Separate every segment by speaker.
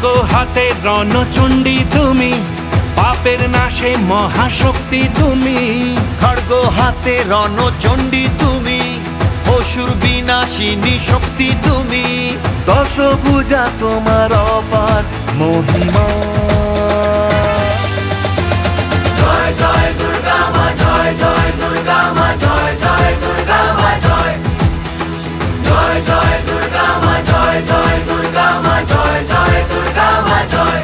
Speaker 1: খড়গ হাতে রণচণ্ডী তুমি, পাপের নাশে মহাশক্তি তুমি।
Speaker 2: খড়গ হাতে রণচণ্ডী তুমি, অসুর বিনাশিনী শক্তি তুমি।
Speaker 3: দশভুজা তোমার অপার মহিমা।
Speaker 4: জয় জয় দুর্গা মা, জয় জয় দুর্গা মা, জয় জয় দুর্গা মা, জয় জয় জয় দুর্গা মা, জয় জয় দুর্গা মা, জয় জয় দুর্গা মা, জয়।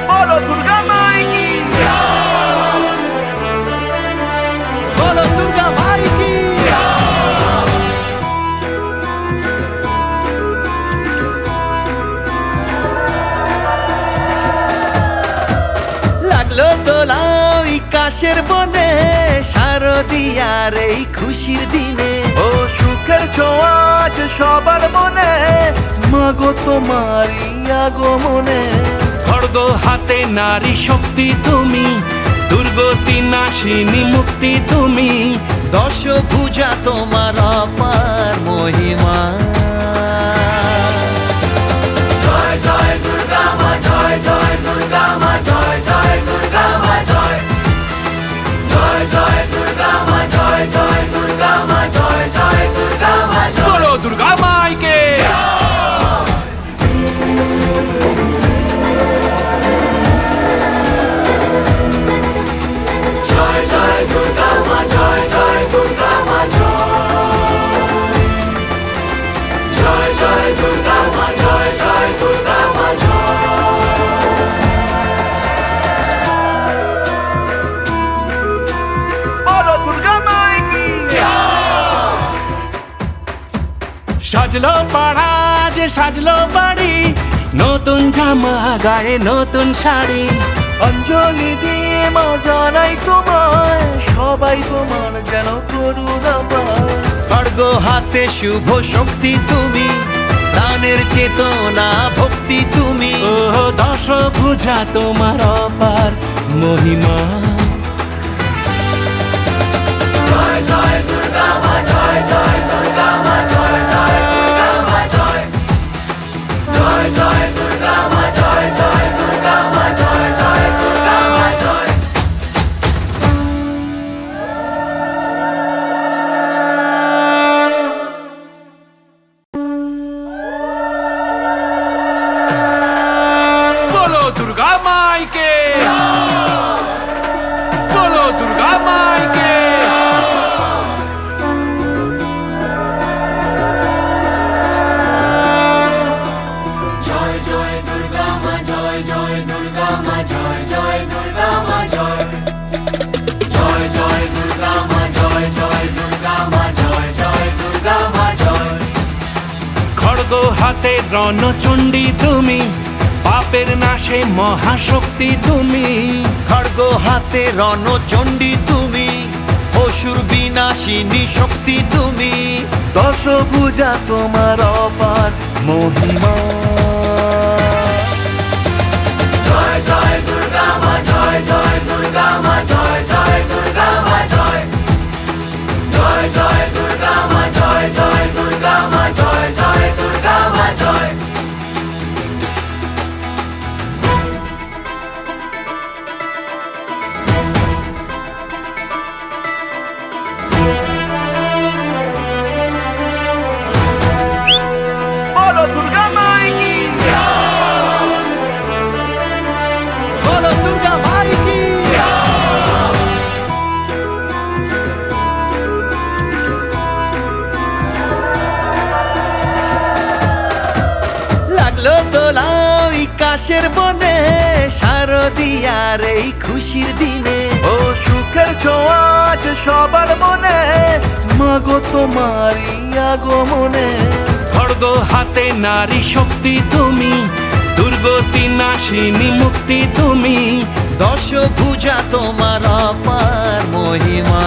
Speaker 3: বলো দুর্গা মাই কি, বলো দুর্গা মাই কি।
Speaker 2: লাগলো দোলাই কাশের বনে, শারদিয়ার এই খুশির দিনে।
Speaker 3: ও সুখের ছোঁয়া আজ সবার মনে, মাগো তোমারই আগমনে।
Speaker 1: খড়গ হাতে নারী শক্তি তুমি, দুর্গতি নাশিনী মুক্তি তুমি।
Speaker 2: দশভুজা তোমার অপার মহিমা।
Speaker 4: জয় জয় দুর্গা মা, জয় জয় দুর্গা মা, জয় জয় দুর্গা মা, জয় জয় জয় দুর্গা মা, জয় জয় দুর্গা মা, জয় জয় দুর্গা মা, জয়।
Speaker 1: বলো দুর্গা মাইকে।
Speaker 4: জয় জয় দুর্গা মা, জয় জয় দুর্গা মা, জয় জয় জয় দুর্গা মা, জয় জয় দুর্গা মা,
Speaker 3: বলো দুর্গা মাই কি।
Speaker 1: সাজলো পাড়া যে সাজলো বাড়ি, নতুন জামা গায়ে নতুন শাড়ি।
Speaker 3: অঞ্জলি দিয়ে মা জানাই তোমায়, সবাই তোমার যেন করুণা পায়।
Speaker 2: খড়গ হাতে শুভ শক্তি তুমি, দানের চেতনা ভক্তি তুমি।
Speaker 1: ও দশভুজা তোমার অপার মহিমা।
Speaker 4: জয় জয় দুর্গা মা, জয় জয় দুর্গা মা, জয় জয় দুর্গা মা, জয় জয় জয় দুর্গা মা, জয় জয় দুর্গা মা, জয় জয় দুর্গা মা, জয়।
Speaker 1: বলো দুর্গা মাইকে, বলো দুর্গা মাইকে।
Speaker 4: জয় জয় দুর্গা মা, জয় জয় দুর্গা মা, জয় জয় দুর্গা মা, জয় জয় জয় দুর্গা মা, জয় জয় দুর্গা মা, জয় জয় দুর্গা মা, জয়।
Speaker 1: খড়গ হাতে রণচণ্ডী তুমি, পাপের নাশে মহাশক্তি তুমি।
Speaker 2: খড়গ হাতে রণচণ্ডী তুমি, অসুর বিনাশিনী শক্তি তুমি।
Speaker 3: দশভুজা তোমার অপার মহিমা।
Speaker 4: জয় জয় দুর্গা মা, জয় জয় দুর্গা মা, জয় জয় দুর্গা মা, জয় জয় জয় দুর্গা মা, জয় জয় দুর্গা মা, জয় জয় দুর্গা মা, জয়।
Speaker 3: বলো দুর্গা মাই কি, বলো দুর্গা মাই কি।
Speaker 2: লাগলো দোলাই কাশের বনে, শারদিয়ার এই খুশির দিনে।
Speaker 3: ও সুখের ছোঁয়া আজ সবার মনে, মাগো তোমারই আগমনে।
Speaker 1: খড়গ হাতে নারী শক্তি তুমি, দুর্গতি নাশিনী মুক্তি তুমি।
Speaker 2: দশভুজা তোমার অপার মহিমা।